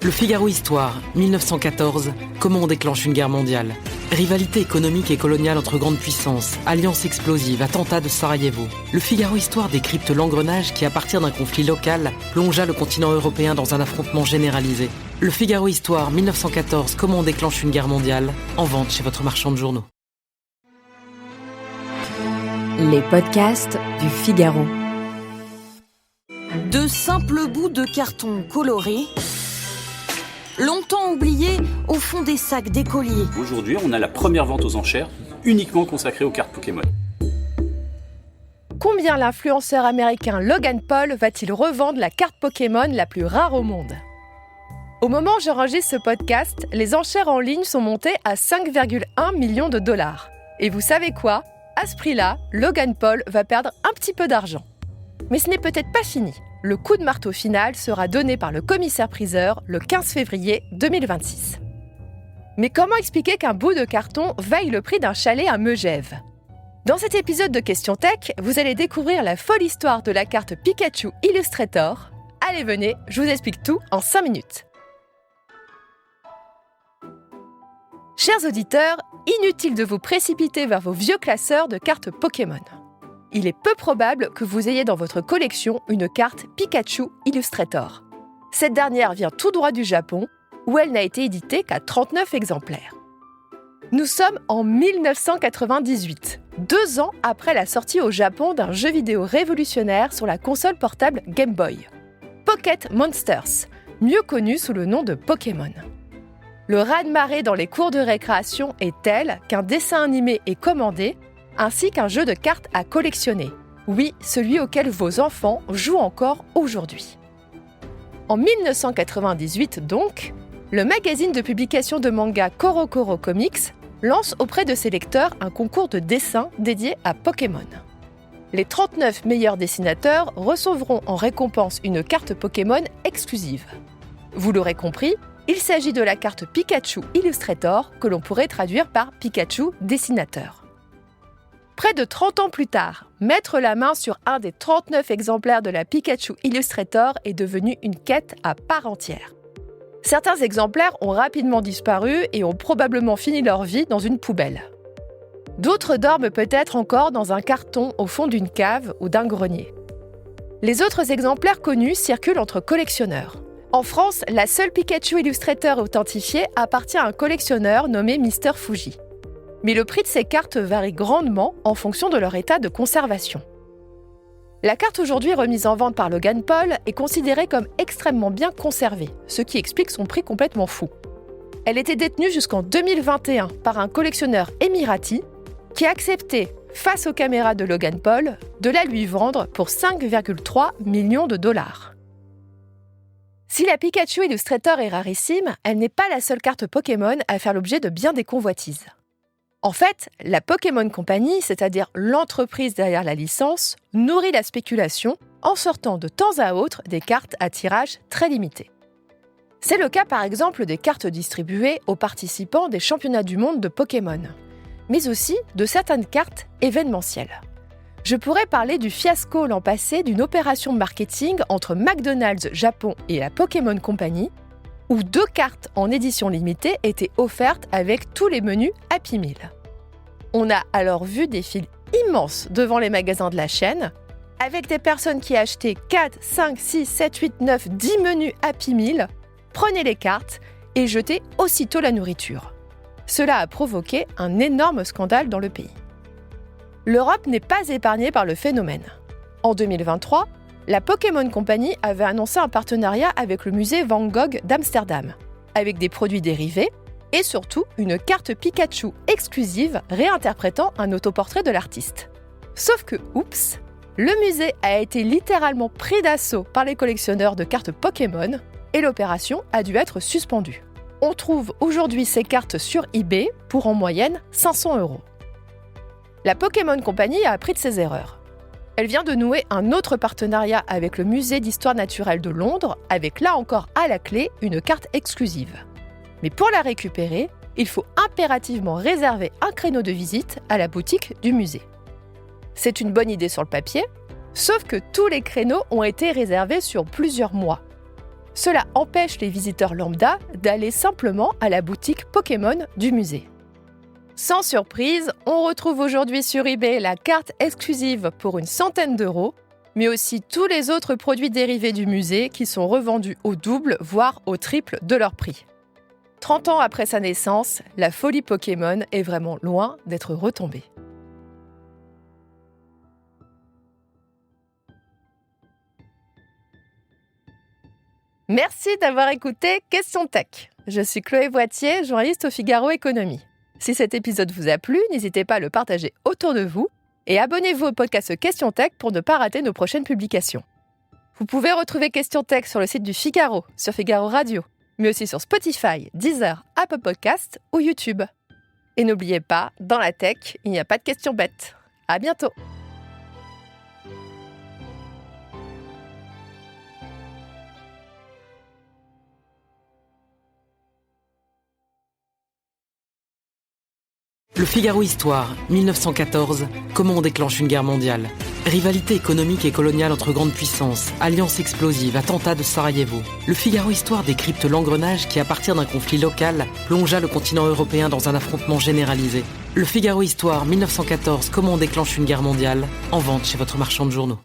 Le Figaro Histoire, 1914, comment on déclenche une guerre mondiale. Rivalité économique et coloniale entre grandes puissances, alliance explosive, attentat de Sarajevo. Le Figaro Histoire décrypte l'engrenage qui, à partir d'un conflit local, plongea le continent européen dans un affrontement généralisé. Le Figaro Histoire, 1914, comment on déclenche une guerre mondiale, en vente chez votre marchand de journaux. Les podcasts du Figaro. De simples bouts de carton colorés, longtemps oubliés au fond des sacs d'écoliers. Aujourd'hui, on a la première vente aux enchères uniquement consacrée aux cartes Pokémon. Combien l'influenceur américain Logan Paul va-t-il revendre la carte Pokémon la plus rare au monde ? Au moment où j'enregistre ce podcast, les enchères en ligne sont montées à 5,1 millions de dollars. Et vous savez quoi ? À ce prix-là, Logan Paul va perdre un petit peu d'argent. Mais ce n'est peut-être pas fini. Le coup de marteau final sera donné par le commissaire-priseur le 15 février 2026. Mais comment expliquer qu'un bout de carton vaille le prix d'un chalet à Megève ? Dans cet épisode de Question Tech, vous allez découvrir la folle histoire de la carte Pikachu Illustrator. Allez, venez, je vous explique tout en 5 minutes. Chers auditeurs, inutile de vous précipiter vers vos vieux classeurs de cartes Pokémon. Il est peu probable que vous ayez dans votre collection une carte Pikachu Illustrator. Cette dernière vient tout droit du Japon, où elle n'a été éditée qu'à 39 exemplaires. Nous sommes en 1998, 2 ans après la sortie au Japon d'un jeu vidéo révolutionnaire sur la console portable Game Boy. Pocket Monsters, mieux connu sous le nom de Pokémon. Le raz-de-marée dans les cours de récréation est tel qu'un dessin animé est commandé, ainsi qu'un jeu de cartes à collectionner. Oui, celui auquel vos enfants jouent encore aujourd'hui. En 1998 donc, le magazine de publication de manga CoroCoro Comics lance auprès de ses lecteurs un concours de dessin dédié à Pokémon. Les 39 meilleurs dessinateurs recevront en récompense une carte Pokémon exclusive. Vous l'aurez compris, il s'agit de la carte Pikachu Illustrator que l'on pourrait traduire par Pikachu Dessinateur. Près de 30 ans plus tard, mettre la main sur un des 39 exemplaires de la Pikachu Illustrator est devenu une quête à part entière. Certains exemplaires ont rapidement disparu et ont probablement fini leur vie dans une poubelle. D'autres dorment peut-être encore dans un carton au fond d'une cave ou d'un grenier. Les autres exemplaires connus circulent entre collectionneurs. En France, la seule Pikachu Illustrator authentifiée appartient à un collectionneur nommé Mr Fuji. Mais le prix de ces cartes varie grandement en fonction de leur état de conservation. La carte aujourd'hui remise en vente par Logan Paul est considérée comme extrêmement bien conservée, ce qui explique son prix complètement fou. Elle était détenue jusqu'en 2021 par un collectionneur émirati qui a accepté, face aux caméras de Logan Paul, de la lui vendre pour 5,3 millions de dollars. Si la Pikachu Illustrator est rarissime, elle n'est pas la seule carte Pokémon à faire l'objet de bien des convoitises. En fait, la Pokémon Company, c'est-à-dire l'entreprise derrière la licence, nourrit la spéculation en sortant de temps à autre des cartes à tirage très limité. C'est le cas par exemple des cartes distribuées aux participants des championnats du monde de Pokémon, mais aussi de certaines cartes événementielles. Je pourrais parler du fiasco l'an passé d'une opération marketing entre McDonald's Japon et la Pokémon Company, où 2 cartes en édition limitée étaient offertes avec tous les menus Happy Meal. On a alors vu des files immenses devant les magasins de la chaîne, avec des personnes qui achetaient 4, 5, 6, 7, 8, 9, 10 menus Happy Meal, prenaient les cartes et jetaient aussitôt la nourriture. Cela a provoqué un énorme scandale dans le pays. L'Europe n'est pas épargnée par le phénomène. En 2023, la Pokémon Company avait annoncé un partenariat avec le musée Van Gogh d'Amsterdam, avec des produits dérivés et surtout une carte Pikachu exclusive réinterprétant un autoportrait de l'artiste. Sauf que, oups, le musée a été littéralement pris d'assaut par les collectionneurs de cartes Pokémon et l'opération a dû être suspendue. On trouve aujourd'hui ces cartes sur eBay pour en moyenne 500 €. La Pokémon Company a appris de ses erreurs. Elle vient de nouer un autre partenariat avec le Musée d'Histoire Naturelle de Londres, avec là encore à la clé une carte exclusive. Mais pour la récupérer, il faut impérativement réserver un créneau de visite à la boutique du musée. C'est une bonne idée sur le papier, sauf que tous les créneaux ont été réservés sur plusieurs mois. Cela empêche les visiteurs lambda d'aller simplement à la boutique Pokémon du musée. Sans surprise, on retrouve aujourd'hui sur eBay la carte exclusive pour une centaine d'euros, mais aussi tous les autres produits dérivés du musée qui sont revendus au double, voire au triple de leur prix. 30 ans après sa naissance, la folie Pokémon est vraiment loin d'être retombée. Merci d'avoir écouté Question Tech. Je suis Chloé Boitier, journaliste au Figaro Économie. Si cet épisode vous a plu, n'hésitez pas à le partager autour de vous et abonnez-vous au podcast Question Tech pour ne pas rater nos prochaines publications. Vous pouvez retrouver Question Tech sur le site du Figaro, sur Figaro Radio, mais aussi sur Spotify, Deezer, Apple Podcasts ou YouTube. Et n'oubliez pas, dans la tech, il n'y a pas de questions bêtes. À bientôt. Le Figaro Histoire, 1914, comment on déclenche une guerre mondiale. Rivalité économique et coloniale entre grandes puissances, alliance explosive, attentat de Sarajevo. Le Figaro Histoire décrypte l'engrenage qui, à partir d'un conflit local, plongea le continent européen dans un affrontement généralisé. Le Figaro Histoire, 1914, comment on déclenche une guerre mondiale, en vente chez votre marchand de journaux.